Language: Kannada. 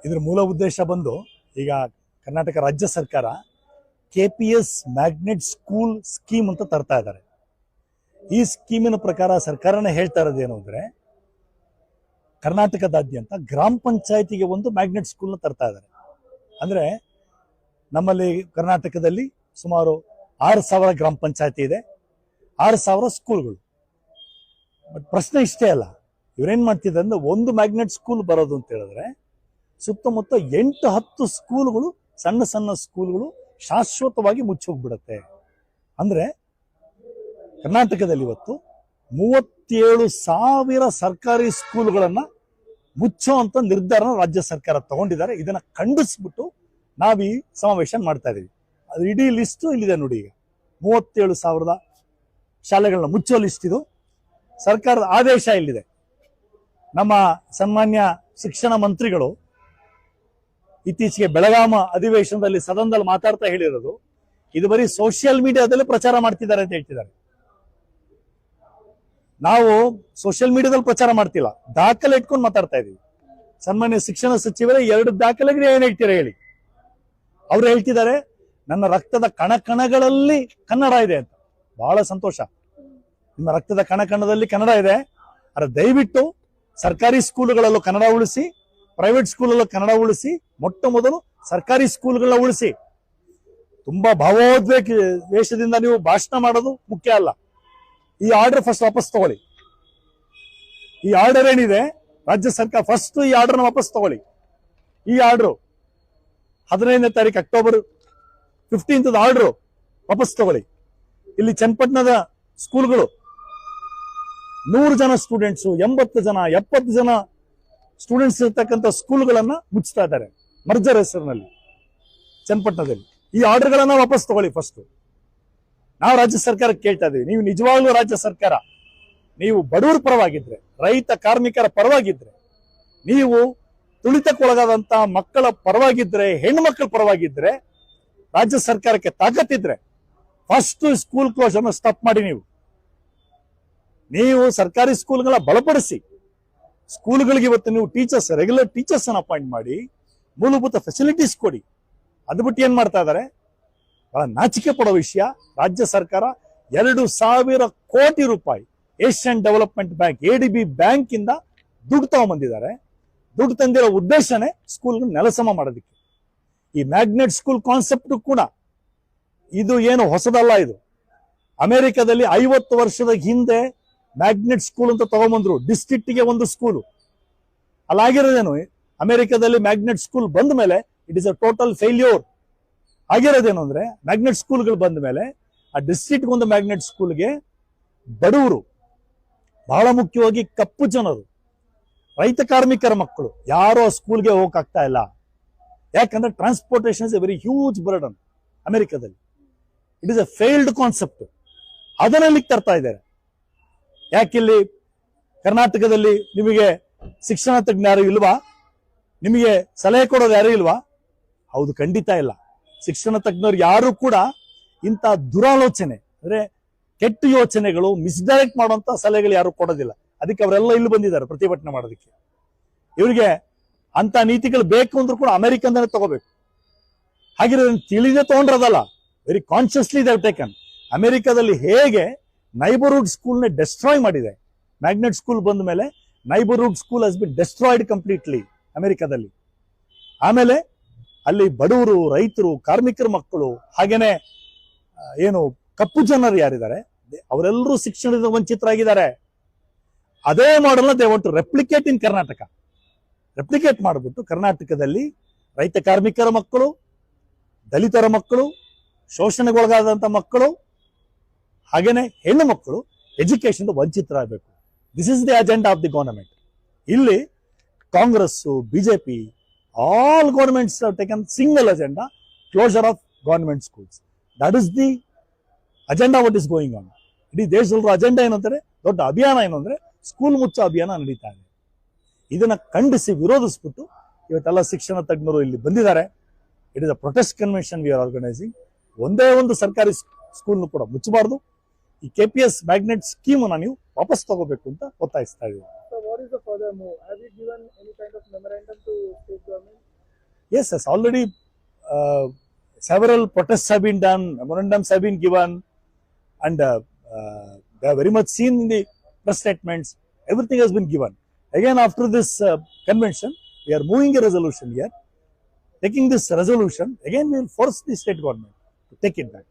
ಇದರ ಮೂಲ ಉದ್ದೇಶ ಬಂದು ಈಗ ಕರ್ನಾಟಕ ರಾಜ್ಯ ಸರ್ಕಾರ KPS ಮ್ಯಾಗ್ನೆಟ್ ಸ್ಕೂಲ್ ಸ್ಕೀಮ್ ಅಂತ ತರ್ತಾ ಇದ್ದಾರೆ. ಈ ಸ್ಕೀಮಿನ ಪ್ರಕಾರ ಸರ್ಕಾರನೇ ಹೇಳ್ತಾ ಇರೋದೇನು ಅಂದ್ರೆ ಕರ್ನಾಟಕದಾದ್ಯಂತ ಗ್ರಾಮ ಪಂಚಾಯತಿಗೆ ಒಂದು ಮ್ಯಾಗ್ನೆಟ್ ಸ್ಕೂಲ್ನ ತರ್ತಾ ಇದ್ದಾರೆ. ಅಂದ್ರೆ ನಮ್ಮಲ್ಲಿ ಕರ್ನಾಟಕದಲ್ಲಿ ಸುಮಾರು 6,000 ಗ್ರಾಮ ಪಂಚಾಯತಿ ಇದೆ, 6,000 ಸ್ಕೂಲ್ಗಳು. ಬಟ್ ಪ್ರಶ್ನೆ ಇಷ್ಟೇ ಅಲ್ಲ, ಇವ್ರೇನ್ ಮಾಡ್ತಿದ್ದಾರೆ ಅಂದ್ರೆ ಒಂದು ಮ್ಯಾಗ್ನೆಟ್ ಸ್ಕೂಲ್ ಬರೋದು ಅಂತ ಹೇಳಿದ್ರೆ ಸುತ್ತಮುತ್ತ 8-10 ಸ್ಕೂಲ್ಗಳು, ಸಣ್ಣ ಸಣ್ಣ ಸ್ಕೂಲ್ಗಳು ಶಾಶ್ವತವಾಗಿ ಮುಚ್ಚೋಗ್ಬಿಡತ್ತೆ. ಅಂದ್ರೆ ಕರ್ನಾಟಕದಲ್ಲಿ ಇವತ್ತು 37,000 ಸರ್ಕಾರಿ ಸ್ಕೂಲ್ಗಳನ್ನ ಮುಚ್ಚೋ ಅಂತ ನಿರ್ಧಾರ ರಾಜ್ಯ ಸರ್ಕಾರ ತಗೊಂಡಿದ್ದಾರೆ. ಇದನ್ನ ಖಂಡಿಸ್ಬಿಟ್ಟು ನಾವು ಈ ಸಮಾವೇಶ ಮಾಡ್ತಾ ಇದೀವಿ. ಅದು ಇಡೀ ಲಿಸ್ಟ್ ಇಲ್ಲಿದೆ ನೋಡಿ. ಈಗ 37,000 ಶಾಲೆಗಳನ್ನ ಮುಚ್ಚೋ ಲಿಸ್ಟ್ ಇದು. ಸರ್ಕಾರದ ಆದೇಶ ಇಲ್ಲಿದೆ. ನಮ್ಮ ಸನ್ಮಾನ್ಯ ಶಿಕ್ಷಣ ಮಂತ್ರಿಗಳು ಇತ್ತೀಚೆಗೆ ಬೆಳಗಾಮ ಅಧಿವೇಶನದಲ್ಲಿ ಸದನದಲ್ಲಿ ಮಾತಾಡ್ತಾ ಹೇಳಿರೋದು, ಇದು ಬರೀ ಸೋಷಿಯಲ್ ಮೀಡಿಯಾದಲ್ಲಿ ಪ್ರಚಾರ ಮಾಡ್ತಿದ್ದಾರೆ ಅಂತ ಹೇಳ್ತಿದ್ದಾರೆ. ನಾವು ಸೋಷಿಯಲ್ ಮೀಡಿಯಾದಲ್ಲಿ ಪ್ರಚಾರ ಮಾಡ್ತಿಲ್ಲ, ದಾಖಲೆ ಇಟ್ಕೊಂಡು ಮಾತಾಡ್ತಾ ಇದೀವಿ. ಸನ್ಮಾನ್ಯ ಶಿಕ್ಷಣ ಸಚಿವರೇ 2 ದಾಖಲೆಗೆ ಏನ್ ಹೇಳ್ತೀರಾ ಹೇಳಿ. ಅವ್ರು ಹೇಳ್ತಿದ್ದಾರೆ ನನ್ನ ರಕ್ತದ ಕಣಕಣಗಳಲ್ಲಿ ಕನ್ನಡ ಇದೆ ಅಂತ. ಬಹಳ ಸಂತೋಷ, ನಿಮ್ಮ ರಕ್ತದ ಕಣಕಣದಲ್ಲಿ ಕನ್ನಡ ಇದೆ. ಆದ್ರೆ ದಯವಿಟ್ಟು ಸರ್ಕಾರಿ ಸ್ಕೂಲ್ಗಳಲ್ಲೂ ಕನ್ನಡ ಉಳಿಸಿ, ಪ್ರೈವೇಟ್ ಸ್ಕೂಲಲ್ಲೂ ಕನ್ನಡ ಉಳಿಸಿ. ಮೊಟ್ಟ ಮೊದಲು ಸರ್ಕಾರಿ ಸ್ಕೂಲ್ಗಳನ್ನ ಉಳಿಸಿ. ತುಂಬಾ ಭಾವೋದ್ವೇಷದಿಂದ ನೀವು ಭಾಷಣ ಮಾಡೋದು ಮುಖ್ಯ ಅಲ್ಲ. ಈ ಆರ್ಡರ್ ಫಸ್ಟ್ ವಾಪಸ್ ತಗೊಳ್ಳಿ. ಈ ಆರ್ಡರ್ ಏನಿದೆ ರಾಜ್ಯ ಸರ್ಕಾರ, ಫಸ್ಟ್ ಈ ಆರ್ಡರ್ನ ವಾಪಸ್ ತಗೊಳ್ಳಿ. ಈ ಆರ್ಡರ್ 15ನೇ ತಾರೀಕು ಅಕ್ಟೋಬರ್ 15th ಆರ್ಡರ್ ವಾಪಸ್ ತಗೊಳ್ಳಿ. ಇಲ್ಲಿ ಚನ್ನಪಟ್ಟಣದ ಸ್ಕೂಲ್ಗಳು 100 ಜನ ಸ್ಟೂಡೆಂಟ್ಸ್, 80 ಜನ 70 ಜನ ಸ್ಟೂಡೆಂಟ್ಸ್ ಇರ್ತಕ್ಕಂಥ ಸ್ಕೂಲ್ಗಳನ್ನ ಮುಚ್ತಾ ಇದ್ದಾರೆ ಮರ್ಜರ್ ಹೆಸರಿನಲ್ಲಿ ಚನ್ನಪಟ್ಟಣದಲ್ಲಿ. ಈ ಆರ್ಡರ್ಗಳನ್ನ ವಾಪಸ್ ತಗೊಳ್ಳಿ ಫಸ್ಟ್. ನಾವು ರಾಜ್ಯ ಸರ್ಕಾರಕ್ಕೆ ಕೇಳ್ತಾ ಇದೀವಿ, ನೀವು ನಿಜವಾಗ್ಲೂ ರಾಜ್ಯ ಸರ್ಕಾರ ನೀವು ಬಡವರ ಪರವಾಗಿದ್ರೆ, ರೈತ ಕಾರ್ಮಿಕರ ಪರವಾಗಿದ್ರೆ, ನೀವು ತುಳಿತಕ್ಕೊಳಗಾದಂತ ಮಕ್ಕಳ ಪರವಾಗಿದ್ರೆ, ಹೆಣ್ಣು ಮಕ್ಕಳ ಪರವಾಗಿದ್ರೆ, ರಾಜ್ಯ ಸರ್ಕಾರಕ್ಕೆ ತಾಕತ್ತಿದ್ರೆ ಫಸ್ಟ್ ಸ್ಕೂಲ್ ಕ್ಲೋಸ್ ಅನ್ನು ಸ್ಟಾಪ್ ಮಾಡಿ. ನೀವು ಸರ್ಕಾರಿ ಸ್ಕೂಲ್ಗಳ ಬಲಪಡಿಸಿ. ಸ್ಕೂಲ್ಗಳಿಗೆ ಇವತ್ತು ನೀವು ಟೀಚರ್ಸ್, ರೆಗ್ಯುಲರ್ ಟೀಚರ್ಸ್ ಅನ್ನು ಅಪಾಯಿಂಟ್ ಮಾಡಿ, ಮೂಲಭೂತ ಫೆಸಿಲಿಟೀಸ್ ಕೊಡಿ. ಅದು ಬಿಟ್ಟು ಏನ್ ಮಾಡ್ತಾ ಇದ್ದಾರೆ, ಬಹಳ ನಾಚಿಕೆ ಪಡೋ ವಿಷಯ. ರಾಜ್ಯ ಸರ್ಕಾರ 2,000 ಕೋಟಿ ರೂಪಾಯಿ Asian development bank ADB bank ಇಂದ ದುಡ್ಡು ತಗೊಂಡ್ಬಂದಿದ್ದಾರೆ. ದುಡ್ಡು ತಂದಿರೋ ಉದ್ದೇಶನೇ ಸ್ಕೂಲ್ ನೆಲಸಮ ಮಾಡೋದಕ್ಕೆ. ಈ ಮ್ಯಾಗ್ನೆಟ್ ಸ್ಕೂಲ್ ಕಾನ್ಸೆಪ್ಟ್ ಕೂಡ ಇದು ಏನು ಹೊಸದಲ್ಲ. ಇದು ಅಮೆರಿಕದಲ್ಲಿ 50 ವರ್ಷದ ಹಿಂದೆ ಮ್ಯಾಗ್ನೆಟ್ ಸ್ಕೂಲ್ ಅಂತ ತಗೊಂಡ್ಬಂದ್ರು. ಡಿಸ್ಟ್ರಿಕ್ಟ್ಗೆ ಒಂದು ಸ್ಕೂಲು. ಅಲ್ಲಾಗಿರೋದೇನು, ಅಮೆರಿಕದಲ್ಲಿ ಮ್ಯಾಗ್ನೆಟ್ ಸ್ಕೂಲ್ ಬಂದ ಮೇಲೆ it is a total failure. ಆಗಿರೋದೇನು ಅಂದ್ರೆ ಮ್ಯಾಗ್ನೆಟ್ ಸ್ಕೂಲ್ಗಳು ಬಂದ ಮೇಲೆ ಆ ಡಿಸ್ಟ್ರಿಕ್ಟ್ ಒಂದು ಮ್ಯಾಗ್ನೆಟ್ ಸ್ಕೂಲ್ಗೆ ಬಡವರು, ಬಹಳ ಮುಖ್ಯವಾಗಿ ಕಪ್ಪು ಜನರು, ರೈತ ಕಾರ್ಮಿಕರ ಮಕ್ಕಳು ಯಾರು ಆ ಸ್ಕೂಲ್ಗೆ ಹೋಗಕ್ಕಾಗ್ತಾ ಇಲ್ಲ. ಯಾಕಂದ್ರೆ transportation is a very huge burden ಅಮೆರಿಕದಲ್ಲಿ. It is a failed concept. ಅದನ್ನಲ್ಲಿ ತರ್ತಾ ಇದ್ದಾರೆ. ಯಾಕಿಲ್ಲಿ ಕರ್ನಾಟಕದಲ್ಲಿ ನಿಮಗೆ ಶಿಕ್ಷಣ ತಜ್ಞ ಯಾರು ಇಲ್ವಾ? ನಿಮಗೆ ಸಲಹೆ ಕೊಡೋದು ಯಾರು ಇಲ್ವಾ? ಹೌದು, ಖಂಡಿತ ಇಲ್ಲ. ಶಿಕ್ಷಣ ತಜ್ಞರು ಯಾರು ಕೂಡ ಇಂಥ ದುರಾಲೋಚನೆ ಅಂದ್ರೆ ಕೆಟ್ಟ ಯೋಚನೆಗಳು, ಮಿಸ್ಡೈರೆಕ್ಟ್ ಮಾಡುವಂತ ಸಲಹೆಗಳು ಯಾರು ಕೊಡೋದಿಲ್ಲ. ಅದಕ್ಕೆ ಅವರೆಲ್ಲ ಇಲ್ಲಿ ಬಂದಿದ್ದಾರೆ ಪ್ರತಿಭಟನೆ ಮಾಡೋದಕ್ಕೆ. ಇವರಿಗೆ ಅಂತ ನೀತಿಗಳು ಬೇಕು ಅಂದ್ರೂ ಕೂಡ ಅಮೆರಿಕಂದನೇ ತಗೋಬೇಕು. ಹಾಗಿರೋ ತಿಳಿದೇ ತಗೊಂಡ್ರದಲ್ಲ, very consciously they have taken. ಅಮೆರಿಕದಲ್ಲಿ ಹೇಗೆ ನೈಬರ್ಹುಡ್ ಸ್ಕೂಲ್ನ ಡೆಸ್ಟ್ರಾಯ್ ಮಾಡಿದೆ, ಮ್ಯಾಗ್ನೆಟ್ ಸ್ಕೂಲ್ ಬಂದ ಮೇಲೆ neighbourhood school has been destroyed completely ಅಮೆರಿಕದಲ್ಲಿ. ಆಮೇಲೆ ಅಲ್ಲಿ ಬಡವರು, ರೈತರು, ಕಾರ್ಮಿಕರ ಮಕ್ಕಳು, ಹಾಗೇನೆ ಏನು ಕಪ್ಪು ಜನರು ಯಾರಿದ್ದಾರೆ ಅವರೆಲ್ಲರೂ ಶಿಕ್ಷಣದಿಂದ ವಂಚಿತರಾಗಿದ್ದಾರೆ. ಅದೇ ಮಾಡೆಲ್ನ they want to replicate in Karnataka. Replicate ಮಾಡಿಬಿಟ್ಟು ಕರ್ನಾಟಕದಲ್ಲಿ ರೈತ ಕಾರ್ಮಿಕರ ಮಕ್ಕಳು, ದಲಿತರ ಮಕ್ಕಳು, ಶೋಷಣೆಗೊಳಗಾದಂತ ಮಕ್ಕಳು, ಹಾಗೇನೆ ಹೆಣ್ಣು ಮಕ್ಕಳು ಎಜುಕೇಶನ್ ವಂಚಿತರಾಗಬೇಕು. This is the agenda of the government. ಇಲ್ಲಿ Congress, BJP, all governments have taken single agenda, closure of government schools. That is the agenda what is going on. ಇಡೀ ದೇಶದಲ್ಲೂ ಅಜೆಂಡಾ ಏನಂತಾರೆ, ದೊಡ್ಡ ಅಭಿಯಾನ ಏನು ಅಂದ್ರೆ ಸ್ಕೂಲ್ ಮುಚ್ಚೋ ಅಭಿಯಾನ ನಡೀತಾ ಇದೆ. ಇದನ್ನ ಖಂಡಿಸಿ ವಿರೋಧಿಸ್ಬಿಟ್ಟು ಇವತ್ತೆಲ್ಲ ಶಿಕ್ಷಣ ತಜ್ಞರು ಇಲ್ಲಿ ಬಂದಿದ್ದಾರೆ. It is a protest convention we are organising. ಒಂದೇ ಒಂದು ಸರ್ಕಾರಿ ಸ್ಕೂಲ್ನು ಕೂಡ ಮುಚ್ಚಬಾರ್ದು. ಈ KPS ಮ್ಯಾಗ್ನೆಟ್ ಸ್ಕೀಮ್ ನೀವು ವಾಪಸ್ ತಗೋಬೇಕು ಅಂತ ಒತ್ತಾಯಿಸ್ತಾ ಇದ್ದೀವಿ. So what is the further move? Have you given any kind of memorandum to state government? Yes, yes, already several protests have been done, memorandums have been given, and they are very much seen in the press statements. Everything has been given. Again, after this convention, we are moving a resolution here. Taking this resolution, again we will force the state government to take it back.